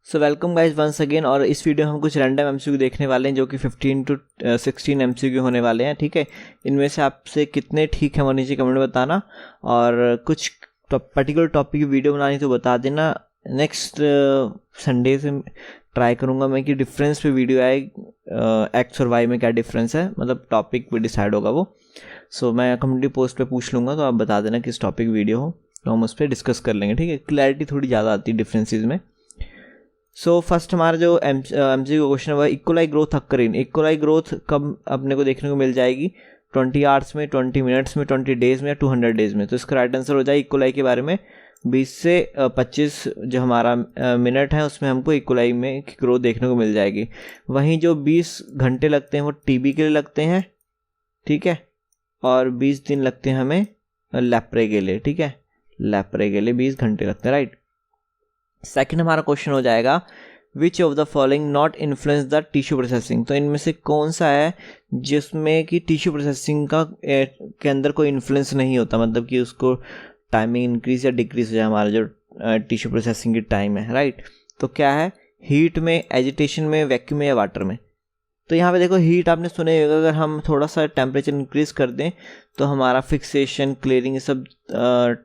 सो welcome guys once again. और इस video में हम कुछ रैंडम एमसीक्यू देखने वाले हैं जो कि 15 to 16 एमसीक्यू होने वाले हैं। ठीक है, इनमें से आपसे कितने ठीक है वो नीचे कमेंट में बताना, और कुछ पर्टिकुलर टॉपिक की वीडियो बनानी तो बता देना। नेक्स्ट संडे से ट्राई करूँगा मैं कि डिफरेंस पे वीडियो आए, एक्स और वाई में क्या डिफरेंस है, मतलब टॉपिक पे डिसाइड होगा वो। सो मैं कम्युनिटी पोस्ट पे पूछ लूँगा, तो आप बता देना किस टॉपिक वीडियो हो, तो हम उस पर डिस्कस कर लेंगे। ठीक है, क्लैरिटी थोड़ी ज़्यादा आती है डिफरेंसेस में। सो फर्स्ट हमारा जो एमसीक्यू क्वेश्चन है वह इक्वलाई ग्रोथ अक्करिंग। इक्वलाई ग्रोथ कब अपने को देखने को मिल जाएगी? 20 आवर्स में, 20 मिनट्स में, 20 डेज में या 200 डेज में। तो इसका राइट आंसर हो जाए इक्वलाई के बारे में 20 से 25 जो हमारा मिनट है उसमें हमको इक्वलाई में ग्रोथ देखने को मिल जाएगी। वहीं जो 20 घंटे लगते हैं वो टीबी के लिए लगते हैं, ठीक है, और 20 दिन लगते हैं हमें लैप्रे के लिए। ठीक है, लैप्रे के लिए 20 घंटे लगते हैं, राइट। सेकंड हमारा क्वेश्चन हो जाएगा which of the following not influence the tissue processing. तो इनमें से कौन सा है जिसमें कि टिश्यू प्रोसेसिंग का के अंदर कोई इन्फ्लुएंस नहीं होता, मतलब कि उसको टाइमिंग इंक्रीज या डिक्रीज हो जाए हमारा जो टिश्यू प्रोसेसिंग की टाइम है, राइट। तो क्या है? हीट में, एजिटेशन में, वैक्यूम में या वाटर में। तो यहाँ पे देखो हीट आपने सुने होगा, अगर हम थोड़ा सा टेम्परेचर इंक्रीज कर दें तो हमारा फिक्सेशन, क्लियरिंग, ये सब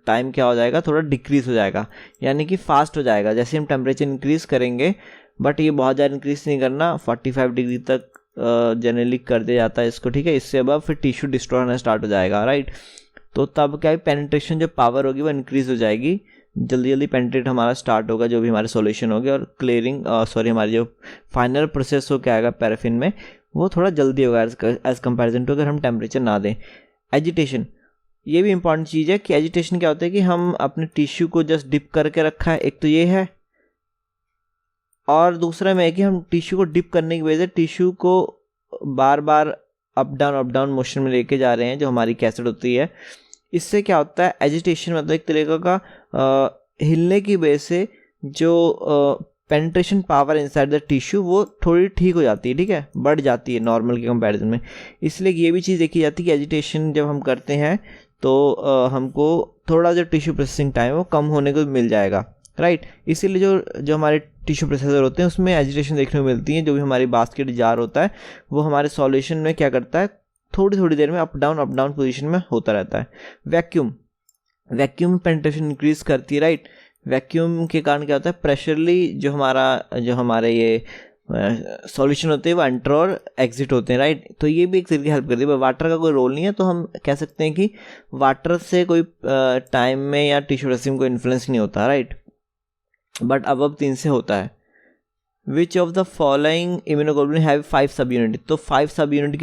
टाइम क्या हो जाएगा, थोड़ा डिक्रीज हो जाएगा, यानी कि फास्ट हो जाएगा जैसे हम टेम्परेचर इंक्रीज करेंगे। बट ये बहुत ज़्यादा इंक्रीज नहीं करना, 45 डिग्री तक जनरली कर दिया जाता है इसको। ठीक है, इससे अब फिर टिश्यू डिस्ट्रॉय होना स्टार्ट हो जाएगा, राइट। तो तब क्या है, पेनिट्रेशन जो पावर होगी वो इंक्रीज हो जाएगी, जल्दी जल्दी पेनिट्रेट हमारा स्टार्ट होगा जो भी हमारे सॉल्यूशन होंगे, और क्लियरिंग हमारी जो फाइनल प्रोसेस हो क्या आएगा पैराफिन में वो थोड़ा जल्दी होगा एज कंपैरिजन टू अगर हम टेम्परेचर ना दें। एजिटेशन, ये भी इंपॉर्टेंट चीज़ है कि एजिटेशन क्या होता है कि हम अपने टिश्यू को जस्ट डिप करके रखा है, एक तो ये है, और दूसरा में है कि हम टिश्यू को डिप करने की वजह से टिश्यू को बार बार अप डाउन मोशन में लेके जा रहे हैं जो हमारी कैसेट होती है। इससे क्या होता है, एजिटेशन मतलब एक तरीके का हिलने की वजह से जो penetration power inside the tissue वो थोड़ी ठीक हो जाती है, ठीक है, बढ़ जाती है नॉर्मल के कंपैरिजन में। इसलिए ये भी चीज़ देखी जाती है कि एजिटेशन जब हम करते हैं तो हमको थोड़ा जो टिश्यू प्रोसेसिंग टाइम है वो कम होने को मिल जाएगा, राइट। इसीलिए जो हमारे टिश्यू प्रोसेसर होते हैं उसमें एजिटेशन देखने को मिलती है। जो भी हमारी बास्केट जार होता है वो हमारे सॉल्यूशन में क्या करता है, थोड़ी देर में अप डाउन पोजीशन में होता रहता है। वैक्यूम पेनिट्रेशन इंक्रीज करती है, राइट। वैक्यूम के कारण क्या होता है, प्रेशरली जो हमारे ये सॉल्यूशन होते हैं वो एंटर और एग्जिट होते हैं, राइट। तो ये भी एक तरीके हेल्प करती है। वाटर का कोई रोल नहीं है, तो हम कह सकते हैं कि वाटर से कोई टाइम में या टिश्यू प्रोसेसिंग को इन्फ्लुएंस नहीं होता, राइट। बट अब 3 से होता है। Which of the following immunoglobulin have 5 सब यूनिट। तो 5 सब यूनिट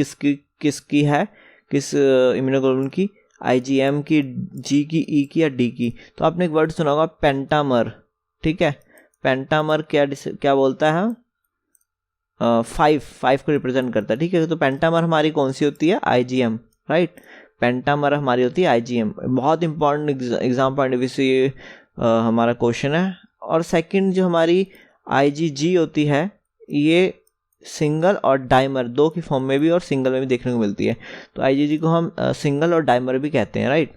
किसकी है, किस इम्यूनोग्लोबुलिन की? IgM की, G की, E की या D की। तो आपने एक वर्ड सुना होगा पेंटामर, ठीक है। पेंटामर क्या बोलता है? 5 को रिप्रेजेंट करता है, ठीक है। तो पेंटामर हमारी कौन सी होती है? IgM, right. पेंटामर हमारी होती है IgM। बहुत important exam point of view से ये हमारा क्वेश्चन है। और सेकंड जो हमारी IgG होती है ये सिंगल और डाइमर, 2 की फॉर्म में भी और सिंगल में भी देखने को मिलती है। तो IgG को हम सिंगल और डाइमर भी कहते हैं, right.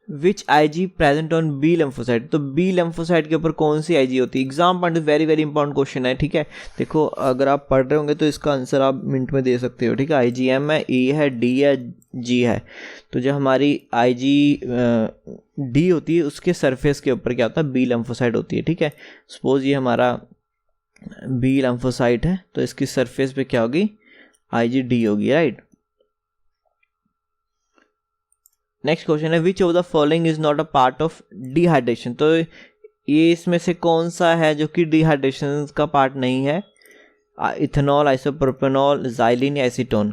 Which IG present on B lymphocyte. तो B लिम्फोसाइट के ऊपर कौन सी IG होती है? Exam point very very important question है, ठीक है। देखो अगर आप पढ़ रहे होंगे तो इसका आंसर आप मिनट में दे सकते हो, ठीक है। IgM है, E है, D है, G है। तो जो हमारी IgD होती है उसके सरफेस के ऊपर क्या होता है? B लिम्फोसाइट होती है, ठीक है। सपोज ये हमारा B लिम्फोसाइट है तो इसकी सरफेस पे क्या होगी? IgD होगी, राइट। नेक्स्ट क्वेश्चन है which of the following is not a part of dehydration. तो ये इसमें से कौन सा है जो कि डिहाइड्रेशन का पार्ट नहीं है? इथेनॉल, आइसोप्रोपेनॉल, ज़ाइलिन या एसीटोन।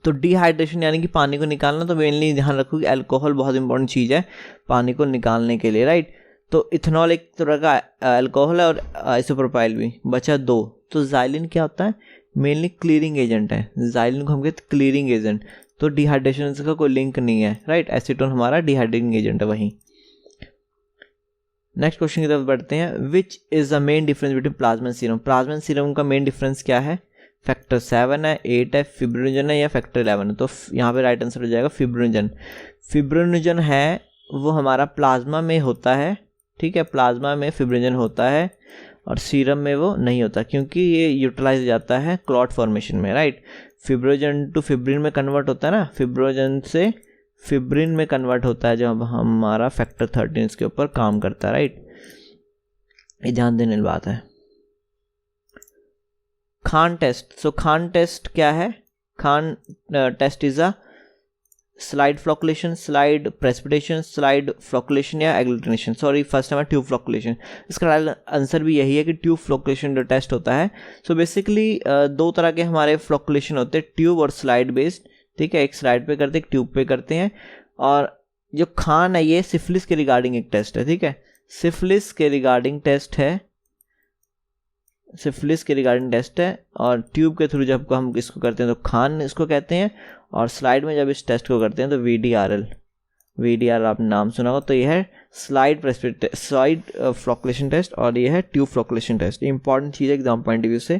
तो डिहाइड्रेशन यानी कि पानी को निकालना, तो मेनली ध्यान रखो कि अल्कोहल बहुत इंपॉर्टेंट चीज़ है पानी को निकालने के लिए, राइट। तो इथेनॉल एक तरह का अल्कोहल है और आइसोप्रोपाइल भी, बचा 2। तो ज़ाइलिन क्या होता है? मेनली क्लीयरिंग एजेंट है, ज़ाइलिन को हम कहते हैं क्लीयरिंग एजेंट। तो डिहाइड्रेशन का कोई लिंक नहीं है, राइट। एसीटोन हमारा डिहाइड्रेटिंग एजेंट है वहीं। नेक्स्ट क्वेश्चन की तरफ बढ़ते हैं। Which is the main difference between plasma and serum. Plasma and serum का मेन डिफरेंस क्या है? फैक्टर 7 है, 8 है, फिब्रिनोजन है या फैक्टर 11 है। तो यहाँ पे राइट आंसर हो जाएगा फिब्रिनोजन। फिब्रिनोजन है वो हमारा प्लाज्मा में होता है, ठीक है, प्लाज्मा में फिब्रिनोजन होता है और सीरम में वो नहीं होता, क्योंकि ये यूटिलाइज जाता है क्लॉट फॉर्मेशन में, राइट। फिब्रोजन टू फिब्रिन में कन्वर्ट होता है ना, फिब्रोजन से फिब्रिन में कन्वर्ट होता है जब हमारा फैक्टर 13 इसके ऊपर काम करता है, राइट। ये ध्यान देने वाली बात है। Kahn test, so Kahn test क्या है? Kahn test is a slide flocculation, slide precipitation, slide flocculation या agglutination. Sorry, first time tube flocculation. इसका आंसर भी यही है कि ट्यूब फ्लोकुलेशन जो टेस्ट होता है। सो बेसिकली दो तरह के हमारे फ्लोकुलेशन होते हैं, ट्यूब और स्लाइड बेस्ड, ठीक है। एक स्लाइड पे करते हैं, एक ट्यूब पे करते हैं। और जो खान है ये सिफिलिस के रिगार्डिंग एक टेस्ट है, ठीक है। सिफिलिस के रिगार्डिंग टेस्ट है, सिफिलिस के रिगार्डिंग टेस्ट है। और ट्यूब के थ्रू जब हम इसको करते हैं तो खान इसको कहते हैं, और स्लाइड में जब इस टेस्ट को करते हैं तो VDRL आपने नाम सुना होगा। तो ये है स्लाइड फ्लोकुलेशन टेस्ट और ये है ट्यूब फ्लोकुलेशन टेस्ट। इंपॉर्टेंट चीज़ है एग्जाम पॉइंट ऑफ व्यू से।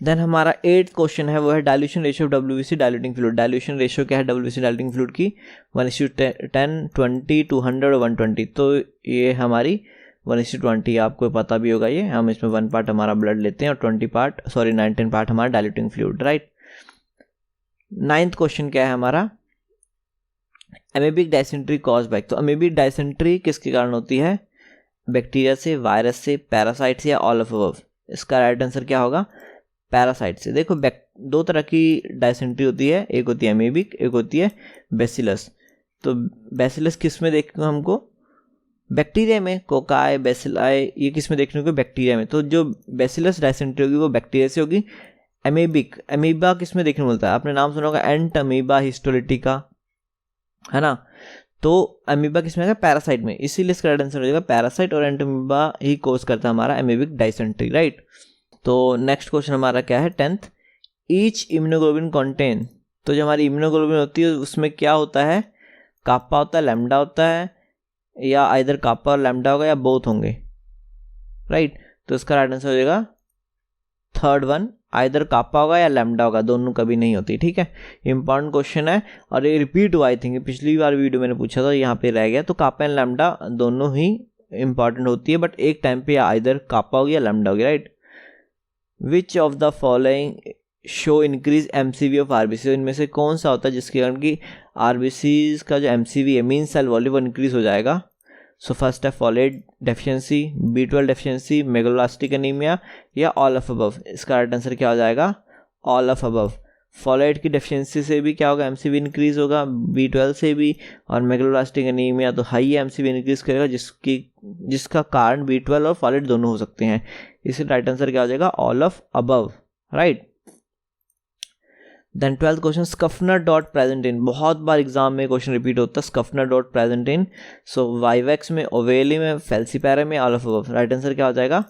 देन हमारा 8th क्वेश्चन है, वो है dilution ratio of WBC diluting fluid. Dilution ratio क्या है WBC डाइल्यूटिंग फ्लूइड की? 1:10, 20, 200 और 120। तो ये हमारी 1:20 आपको पता भी होगा। ये हम इसमें 1 पार्ट हमारा ब्लड लेते हैं और 19 पार्ट हमारा diluting fluid, right. 9th question क्या है हमारा? Amoebic dysentery cause by. तो अमीबिक डायसेंट्री किसके कारण होती है? बैक्टीरिया से, वायरस से, पैरासाइट से या ऑल ऑफ अबव? इसका राइट आंसर क्या होगा? पैरासाइट से। देखो दो तरह की डायसेंट्री होती है, एक होती है अमीबिक, एक होती है बेसिलस। तो बेसिलस किस में देखने को हमको? बैक्टीरिया में, कोकाई, बेसिलाई, ये किस में देखने को? बैक्टीरिया में। तो जो बेसिलस डायसेंट्री होगी वो बैक्टीरिया से होगी। अमीबा किस में देखने को मिलता है? आपने नाम सुना होगा एंट अमीबा हिस्टोलिटिका, है ना। तो अमीबा किस में है? पैरासाइट में। इसीलिए इसका राइट आंसर हो जाएगा पैरासाइट, और एंट अमीबा ही कोज करता है हमारा अमीबिक डायसेंट्री, राइट। तो नेक्स्ट क्वेश्चन हमारा क्या है? 10th, each immunoglobulin contain. तो जो हमारी इम्यूनोग्लोबिन होती है उसमें क्या होता है? कापा होता है, लैम्डा होता है, या आइदर कापा और लैम्डा होगा या बोथ होंगे, राइट। तो इसका राइट आंसर हो जाएगा 3rd वन, आइदर कापा होगा या लैम्डा होगा, दोनों कभी नहीं होती, ठीक है। इंपॉर्टेंट क्वेश्चन है और ये रिपीट हुआ, आई थिंक पिछली बार वीडियो मैंने पूछा था, यहाँ पे रह गया। तो कापा एंड लैम्डा दोनों ही इंपॉर्टेंट होती है, बट एक टाइम पे या आइदर कापा होगी या लैम्डा होगी, right. Which of the following show increase MCV of RBC? इनमें से कौन सा होता है जिसके कारण कि RBC का जो MCV है, मीन सेल वॉल्यूम, वो इंक्रीज हो जाएगा? सो फर्स्ट है folate deficiency, B12 deficiency, megaloblastic anaemia या ऑल ऑफ अबव? इसका राइट आंसर क्या हो जाएगा? All of above. फॉलेट की डेफिशिएंसी से भी क्या होगा? MCV इंक्रीज होगा, B12 से भी, और मेगालोब्लास्टिक एनीमिया तो हाई MCV इंक्रीज करेगा, जिसका कारण B12 और फॉलेट दोनों हो सकते हैं। इसका राइट आंसर क्या हो जाएगा? All of above, right. Then 12th question, Schuffner dot present in. बहुत बार एग्जाम में क्वेश्चन रिपीट होता है, Schuffner dot present in. So vivax में, ओवेली में, फेल्सीपैरा में, all of above? Right answer क्या हो जाएगा?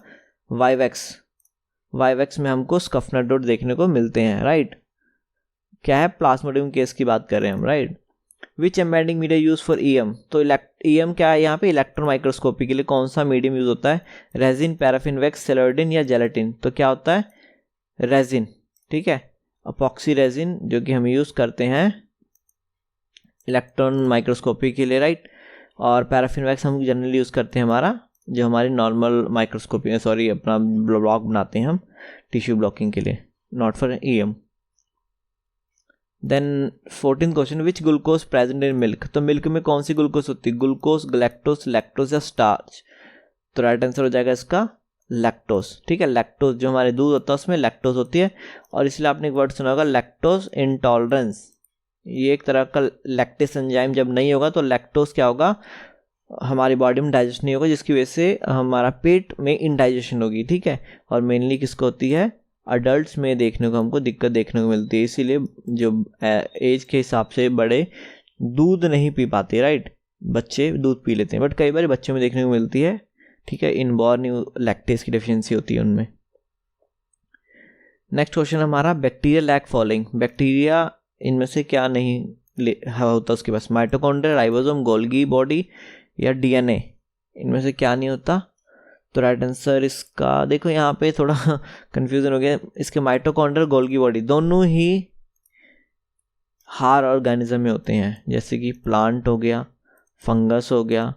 वाइवेक्स में हमको स्कफनर डॉट देखने को मिलते हैं, राइट। क्या है? प्लाज्मोडियम केस की बात कर रहे हैं हम, right. Which embedding media use for EM? तो EM क्या है यहाँ पे? इलेक्ट्रॉन माइक्रोस्कोपी के लिए कौन सा मीडियम यूज होता है? रेजिन, पैराफिन, वैक्स, सेलोइडिन या जेलेटिन? तो क्या होता है? रेजिन, ठीक है। अपॉक्सी रेजिन जो कि हम यूज़ करते हैं इलेक्ट्रॉन माइक्रोस्कोपी के लिए, राइट। और पैराफिन वैक्स हम जनरली यूज़ करते हैं हमारा जो हमारी नॉर्मल माइक्रोस्कोपी, सॉरी अपना ब्लॉक बनाते हैं हम टिश्यू ब्लॉकिंग के लिए, not for EM। Then 14th question, which glucose present in milk? तो मिल्क में कौन सी ग्लूकोज होती है? ग्लूकोज, गैलेक्टोज, लैक्टोज या स्टार्च? तो राइट आंसर हो जाएगा इसका लैक्टोज, ठीक है। लैक्टोज जो हमारे दूध होता है उसमें लैक्टोज होती है, और इसलिए आपने एक वर्ड सुना होगा लैक्टोज इंटॉलरेंस। ये एक तरह का लैक्टेस एंजाइम जब नहीं होगा तो लैक्टोज क्या होगा? हमारी बॉडी में डाइजेस्ट नहीं होगा, जिसकी वजह से हमारा पेट में इनडाइजेशन होगी, ठीक है। और मेनली किसको होती है? अडल्ट्स में देखने को हमको दिक्कत देखने को मिलती है। इसीलिए जो एज के हिसाब से बड़े दूध नहीं पी पाते, राइट। बच्चे दूध पी लेते हैं, बट कई बार बच्चों में देखने को मिलती है, ठीक है। इनबॉर्न लैक्टेज की डेफिशिएंसी होती है उनमें। नेक्स्ट क्वेश्चन हमारा, बैक्टीरिया लैक फॉलोइंग। बैक्टीरिया इनमें से क्या नहीं होता उसके पास? माइटोकॉन्ड्रिया, राइबोसोम, गोल्गी बॉडी या DNA? इनमें से क्या नहीं होता? तो राइट आंसर इसका देखो यहाँ पे थोड़ा कंफ्यूजन हो गया। इसके माइटोकॉन्ड्रिया, गोल्गी बॉडी दोनों ही हार ऑर्गेनिज्म में होते हैं, जैसे कि प्लांट हो गया, फंगस हो गया,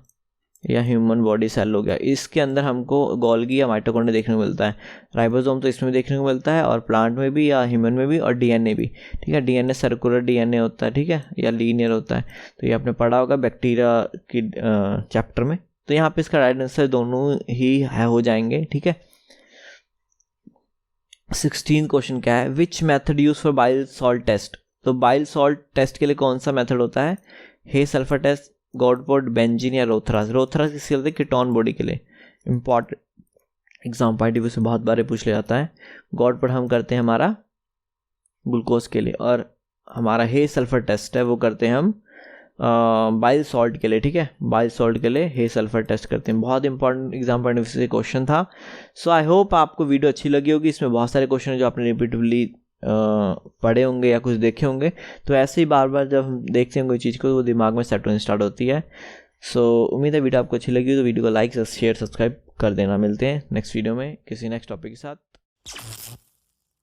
या ह्यूमन बॉडी सेल हो गया, इसके अंदर हमको गोल्गी या माइटोकॉन्ड्रिया देखने को मिलता है। राइबोसोम तो इसमें भी देखने को मिलता है और प्लांट में भी या ह्यूमन में भी, और डीएनए भी, ठीक है। डीएनए सर्कुलर डीएनए होता है, ठीक है, या लीनियर होता है। तो ये आपने पढ़ा होगा बैक्टीरिया की चैप्टर में। तो यहाँ पे इसका राइट आंसर दोनों ही है, हो जाएंगे, ठीक है। 16 क्वेश्चन क्या है, which method use for bile salt test. तो बाइल सॉल्ट टेस्ट के लिए कौन सा मेथड होता है, हे सल्फर टेस्ट, गॉडफोर्ड, बेंजीन या रोथरास। रोथरास किसके लिए, कीटोन बॉडी के लिए। इंपॉर्टेंट एग्जाम पॉइंट से बहुत बार पूछ लिया जाता है। गॉडफोर्ड हम करते हैं हमारा ग्लूकोज के लिए, और हमारा हे सल्फर टेस्ट है वो करते हैं हम बाइल सॉल्ट के लिए, ठीक है। बाइल सॉल्ट के लिए हे सल्फर टेस्ट करते हैं। बहुत इंपॉर्टेंट एग्जाम पॉइंट से क्वेश्चन था। सो आई होप आपको वीडियो अच्छी लगी होगी। इसमें बहुत सारे क्वेश्चन है जो आपने रिपीटिवली पढ़े होंगे या कुछ देखे होंगे। तो ऐसे ही बार बार जब हम देखते हैं कोई चीज़ को, तो वो दिमाग में सेट होने स्टार्ट होती है। सो उम्मीद है वीडियो आपको अच्छी लगी, तो वीडियो को लाइक शेयर सब्सक्राइब कर देना। मिलते हैं नेक्स्ट वीडियो में किसी नेक्स्ट टॉपिक के साथ।